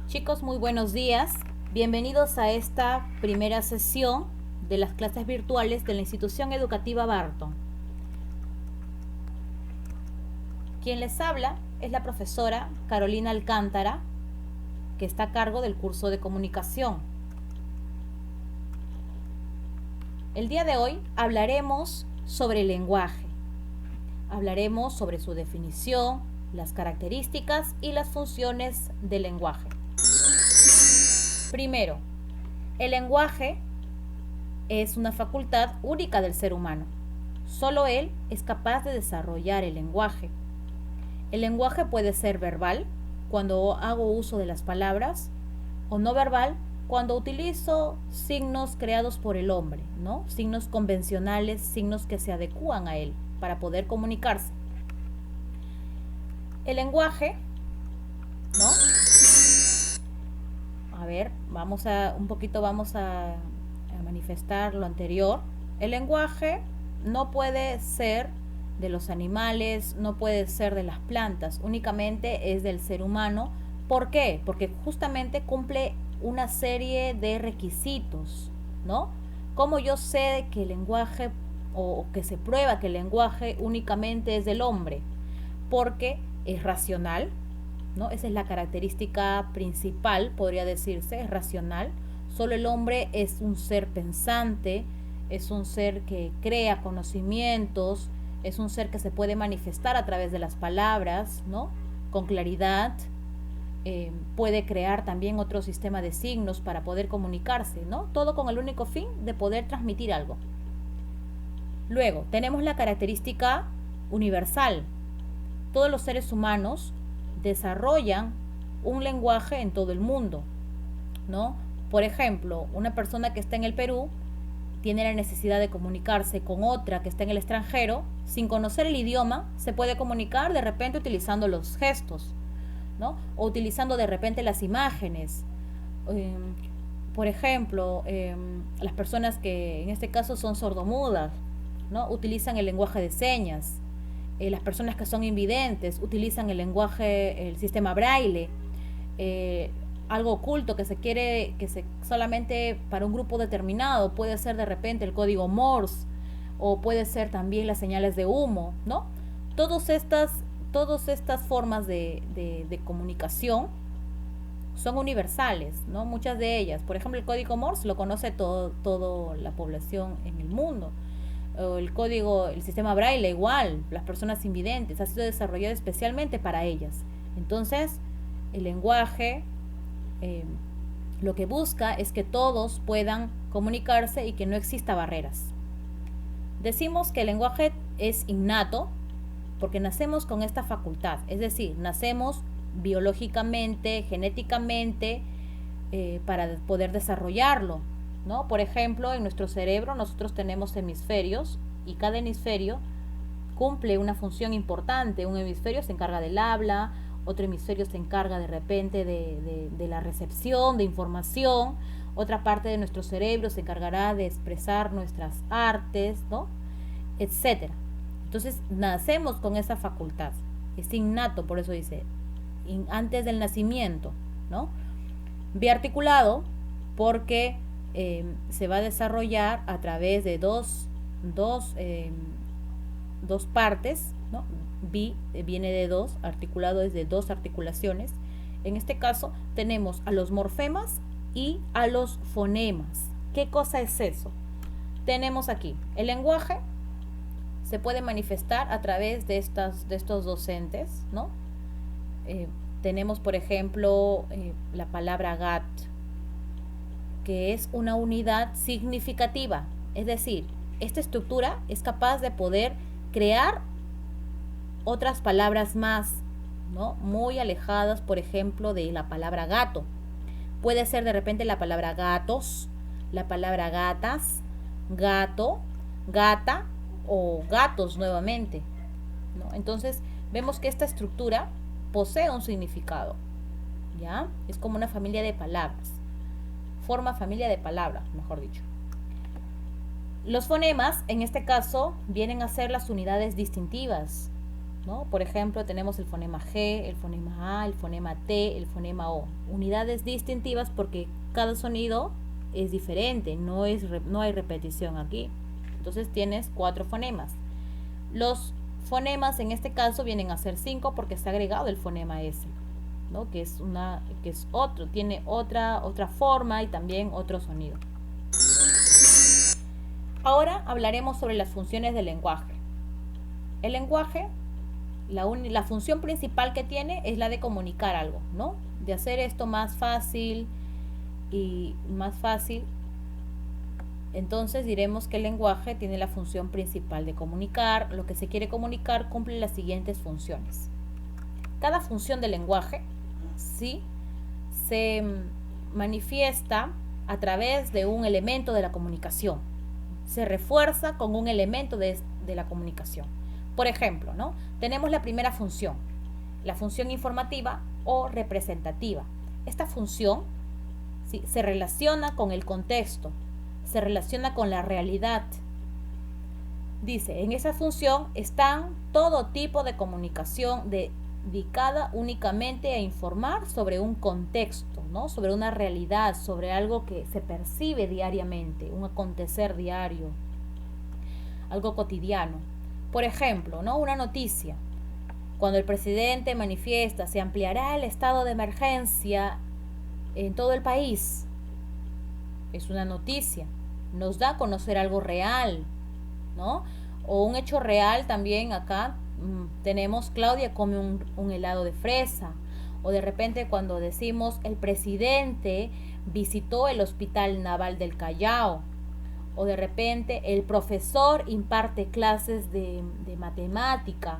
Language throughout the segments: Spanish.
Chicos, muy buenos días. Bienvenidos a esta primera sesión de las clases virtuales de la institución educativa Barton. Quien les habla es la profesora Carolina Alcántara, que está a cargo del curso de comunicación. El día de hoy hablaremos sobre el lenguaje. Hablaremos sobre su definición, las características y las funciones del lenguaje. Primero, el lenguaje es una facultad única del ser humano. Solo él es capaz de desarrollar el lenguaje. El lenguaje puede ser verbal, cuando hago uso de las palabras, o no verbal, cuando utilizo signos creados por el hombre, ¿no? Signos convencionales, signos que se adecúan a él para poder comunicarse. El lenguaje, ¿no? A ver, vamos a manifestar lo anterior. El lenguaje no puede ser de los animales, no puede ser de las plantas, únicamente es del ser humano. ¿Por qué? Porque justamente cumple una serie de requisitos, ¿no? ¿Cómo yo sé que el lenguaje, o que se prueba que el lenguaje únicamente es del hombre? Porque es racional, ¿no? Esa es la característica principal, podría decirse, es racional. Solo el hombre es un ser pensante, es un ser que crea conocimientos, es un ser que se puede manifestar a través de las palabras, ¿no? Con claridad. Puede crear también otro sistema de signos para poder comunicarse, ¿no? Todo con el único fin de poder transmitir algo. Luego, tenemos la característica universal. Todos los seres humanos desarrollan un lenguaje en todo el mundo, ¿no? Por ejemplo, una persona que está en el Perú tiene la necesidad de comunicarse con otra que está en el extranjero, sin conocer el idioma, se puede comunicar de repente utilizando los gestos, ¿no? O utilizando de repente las imágenes. Por ejemplo, las personas que en este caso son sordomudas, ¿no? Utilizan el lenguaje de señas. Las personas que son invidentes utilizan el lenguaje, el sistema braille. Algo oculto que se quiere, solamente para un grupo determinado, puede ser de repente el código Morse, o puede ser también las señales de humo, ¿no? Todas estas formas de comunicación son universales, ¿no? Muchas de ellas. Por ejemplo, el código Morse lo conoce toda la población en el mundo. El sistema braille igual, las personas invidentes, ha sido desarrollado especialmente para ellas. Entonces, el lenguaje lo que busca es que todos puedan comunicarse y que no exista barreras. Decimos que el lenguaje es innato porque nacemos con esta facultad, es decir, nacemos biológicamente, genéticamente, para poder desarrollarlo, ¿no? Por ejemplo, en nuestro cerebro nosotros tenemos hemisferios y cada hemisferio cumple una función importante. Un hemisferio se encarga del habla, otro hemisferio se encarga de repente de la recepción de información, otra parte de nuestro cerebro se encargará de expresar nuestras artes, ¿no? Etcétera. Entonces nacemos con esa facultad, es innato, por eso dice, antes del nacimiento, ¿no? Biarticulado porque se va a desarrollar a través de dos partes, ¿no? Bi viene de dos, articulado es de dos articulaciones. En este caso tenemos a los morfemas y a los fonemas. ¿Qué cosa es eso? Tenemos aquí el lenguaje, se puede manifestar a través de estos docentes, ¿no? Tenemos, por ejemplo, la palabra GAT, que es una unidad significativa. Es decir, esta estructura es capaz de poder crear otras palabras más, ¿no? Muy alejadas, por ejemplo, de la palabra gato. Puede ser de repente la palabra gatos, la palabra gatas, gato, gata o gatos nuevamente, ¿no? Entonces vemos que esta estructura posee un significado, ¿ya? Es como una familia de palabras, forma familia de palabras, mejor dicho. Los fonemas, en este caso, vienen a ser las unidades distintivas, ¿no? Por ejemplo, tenemos el fonema G, el fonema A, el fonema T, el fonema O. Unidades distintivas porque cada sonido es diferente, no hay repetición aquí. Entonces tienes 4 fonemas. Los fonemas en este caso vienen a ser 5 porque está agregado el fonema S, ¿no? Que es otro, tiene otra forma y también otro sonido. Ahora hablaremos sobre las funciones del lenguaje. El lenguaje, la función principal que tiene es la de comunicar algo, ¿no? De hacer esto más fácil y más fácil. Entonces diremos que el lenguaje tiene la función principal de comunicar. Lo que se quiere comunicar cumple las siguientes funciones. Cada función del lenguaje, ¿sí?, se manifiesta a través de un elemento de la comunicación. Se refuerza con un elemento de la comunicación. Por ejemplo, ¿no?, tenemos la primera función, la función informativa o representativa. Esta función, ¿sí?, se relaciona con el contexto, se relaciona con la realidad. Dice, en esa función están todo tipo de comunicación dedicada únicamente a informar sobre un contexto, ¿no?, sobre una realidad, sobre algo que se percibe diariamente, un acontecer diario, algo cotidiano. Por ejemplo, ¿no?, una noticia. Cuando el presidente manifiesta se ampliará el estado de emergencia en todo el país, es una noticia, nos da a conocer algo real, ¿no? O un hecho real también acá tenemos Claudia come un helado de fresa, o de repente cuando decimos el presidente visitó el Hospital Naval del Callao, o de repente el profesor imparte clases de matemática,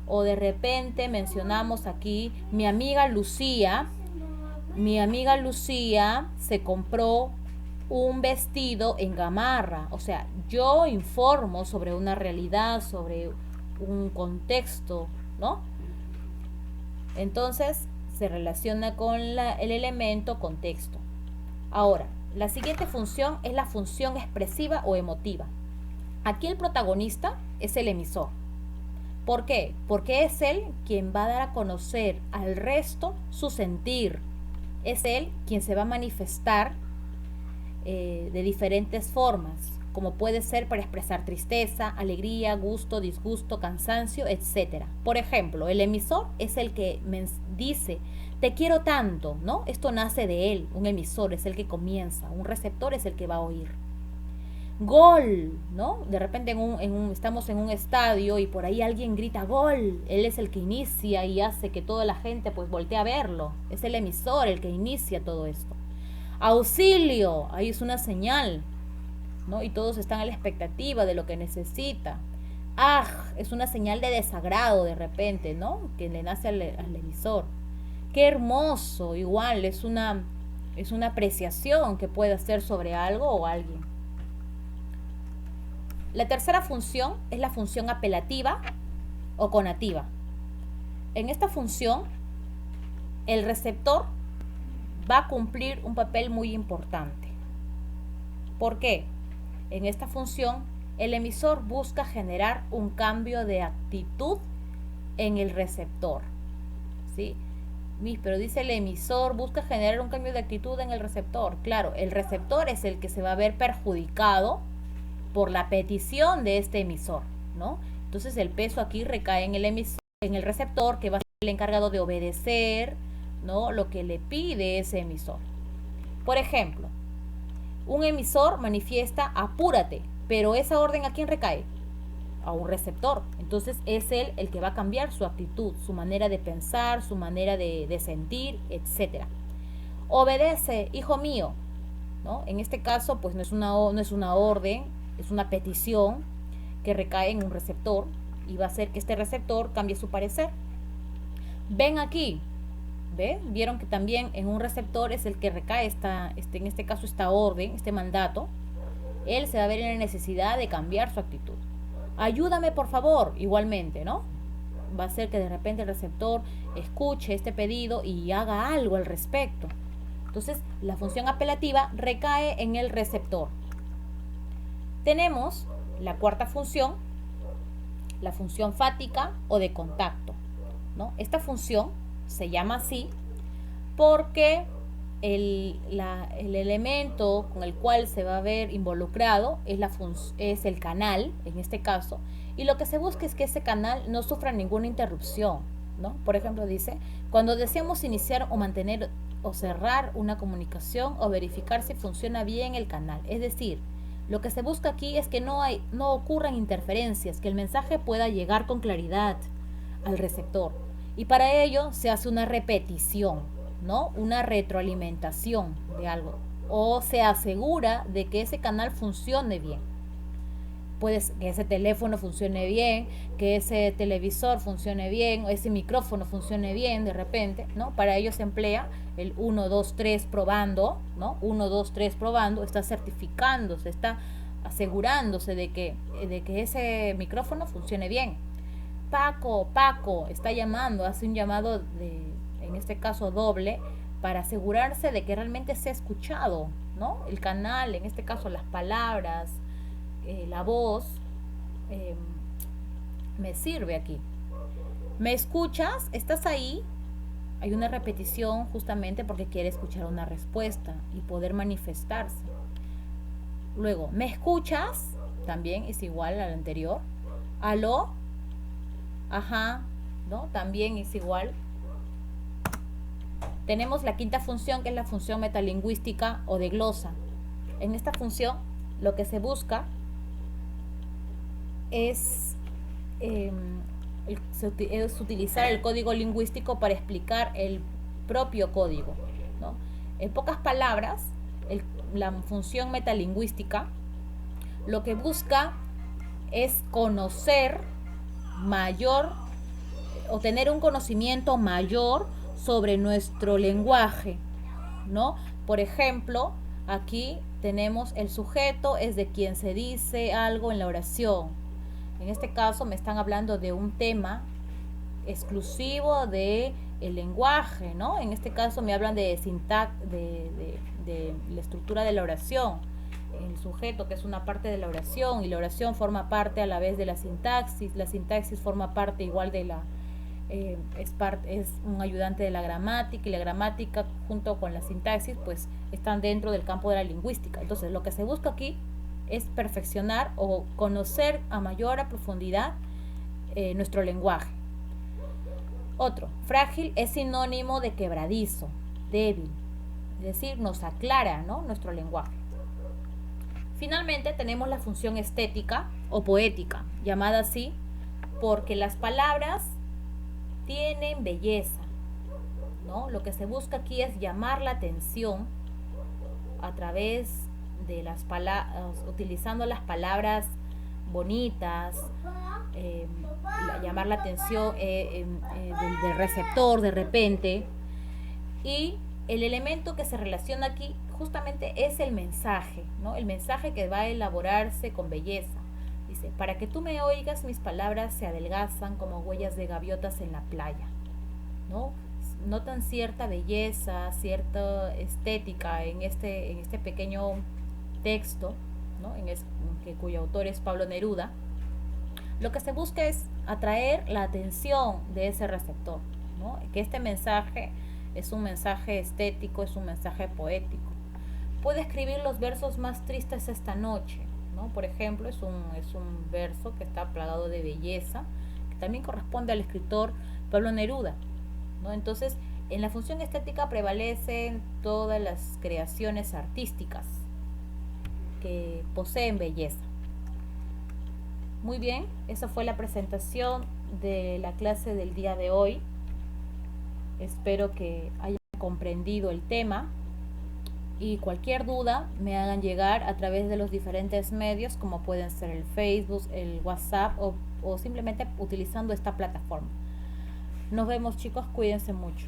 o de repente mencionamos aquí mi amiga Lucía se compró un vestido en Gamarra. O sea, yo informo sobre una realidad, sobre un contexto, ¿no? Entonces se relaciona con el elemento contexto. Ahora, la siguiente función es la función expresiva o emotiva. Aquí el protagonista es el emisor. ¿Por qué? Porque es él quien va a dar a conocer al resto su sentir. Es él quien se va a manifestar de diferentes formas, como puede ser para expresar tristeza, alegría, gusto, disgusto, cansancio, etc. Por ejemplo, el emisor es el que dice, te quiero tanto, ¿no? Esto nace de él, un emisor es el que comienza, un receptor es el que va a oír. Gol, ¿no? De repente estamos en un estadio y por ahí alguien grita gol, él es el que inicia y hace que toda la gente pues voltee a verlo, es el emisor el que inicia todo esto. Auxilio, ahí es una señal, ¿no? Y todos están a la expectativa de lo que necesita. Es una señal de desagrado de repente, ¿no?, que le nace al emisor. Qué hermoso, igual, es una apreciación que puede hacer sobre algo o alguien. La tercera función es la función apelativa o conativa. En esta función, el receptor va a cumplir un papel muy importante. ¿Por qué? En esta función, el emisor busca generar un cambio de actitud en el receptor, ¿sí? Pero dice el emisor busca generar un cambio de actitud en el receptor. Claro, el receptor es el que se va a ver perjudicado por la petición de este emisor, ¿no? Entonces el peso aquí recae en el emisor, en el receptor, que va a ser el encargado de obedecer, ¿no?, lo que le pide ese emisor. Por ejemplo, un emisor manifiesta apúrate, pero esa orden ¿a quién recae? A un receptor. Entonces es él el que va a cambiar su actitud, su manera de pensar, su manera de sentir, etc. Obedece, hijo mío, ¿no? En este caso pues no es una orden, es una petición que recae en un receptor y va a hacer que este receptor cambie su parecer. Ven aquí, ¿vieron que también en un receptor es el que recae en este caso esta orden, este mandato? Él se va a ver en la necesidad de cambiar su actitud. Ayúdame por favor, igualmente, ¿no? Va a hacer que de repente el receptor escuche este pedido y haga algo al respecto. Entonces, la función apelativa recae en el receptor. Tenemos la cuarta función, la función fática o de contacto, ¿no? Esta función se llama así porque el elemento con el cual se va a ver involucrado es el canal, en este caso, y lo que se busca es que ese canal no sufra ninguna interrupción, ¿no? Por ejemplo, dice, cuando deseamos iniciar o mantener o cerrar una comunicación o verificar si funciona bien el canal. Es decir, lo que se busca aquí es que no ocurran interferencias, que el mensaje pueda llegar con claridad al receptor. Y para ello se hace una repetición, ¿no? Una retroalimentación de algo. O se asegura de que ese canal funcione bien. Puedes que ese teléfono funcione bien, que ese televisor funcione bien, o ese micrófono funcione bien de repente, ¿no? Para ello se emplea el 1, 2, 3 probando, ¿no? 1, 2, 3 probando, está certificándose, está asegurándose de que ese micrófono funcione bien. Paco, está llamando, hace un llamado en este caso doble, para asegurarse de que realmente se ha escuchado, ¿no? El canal, en este caso las palabras, la voz, eh, me sirve aquí. ¿Me escuchas? ¿Estás ahí? Hay una repetición justamente porque quiere escuchar una respuesta y poder manifestarse. Luego, ¿me escuchas? También es igual al anterior. ¿Aló? Ajá, ¿no? También es igual. Tenemos la quinta función, que es la función metalingüística o de glosa. En esta función, lo que se busca es, es utilizar el código lingüístico para explicar el propio código, ¿no? En pocas palabras, la función metalingüística lo que busca es conocer mayor o tener un conocimiento mayor sobre nuestro lenguaje, ¿no? Por ejemplo, aquí tenemos el sujeto, es de quien se dice algo en la oración. En este caso me están hablando de un tema exclusivo de el lenguaje, ¿no? En este caso me hablan de de la estructura de la oración, el sujeto, que es una parte de la oración, y la oración forma parte a la vez de la sintaxis forma parte igual de la es un ayudante de la gramática, y la gramática junto con la sintaxis pues están dentro del campo de la lingüística. Entonces lo que se busca aquí es perfeccionar o conocer a mayor profundidad nuestro lenguaje. Otro, frágil es sinónimo de quebradizo, débil, es decir, nos aclara, ¿no?, nuestro lenguaje. Finalmente tenemos la función estética o poética, llamada así porque las palabras tienen belleza, ¿no? Lo que se busca aquí es llamar la atención a través de las palabras, utilizando las palabras bonitas, llamar la atención del receptor de repente. Y el elemento que se relaciona aquí justamente es el mensaje, ¿no? El mensaje que va a elaborarse con belleza. Dice, para que tú me oigas, mis palabras se adelgazan como huellas de gaviotas en la playa, ¿no? Notan cierta belleza, cierta estética en este pequeño texto, ¿no? Cuyo autor es Pablo Neruda. Lo que se busca es atraer la atención de ese receptor, ¿no? Que este mensaje es un mensaje estético, es un mensaje poético. Puede escribir los versos más tristes esta noche, ¿no? Por ejemplo, es un verso que está plagado de belleza, que también corresponde al escritor Pablo Neruda, ¿no? Entonces, en la función estética prevalecen todas las creaciones artísticas que poseen belleza. Muy bien, esa fue la presentación de la clase del día de hoy. Espero que hayan comprendido el tema y cualquier duda me hagan llegar a través de los diferentes medios, como pueden ser el Facebook, el WhatsApp o simplemente utilizando esta plataforma. Nos vemos, chicos, cuídense mucho.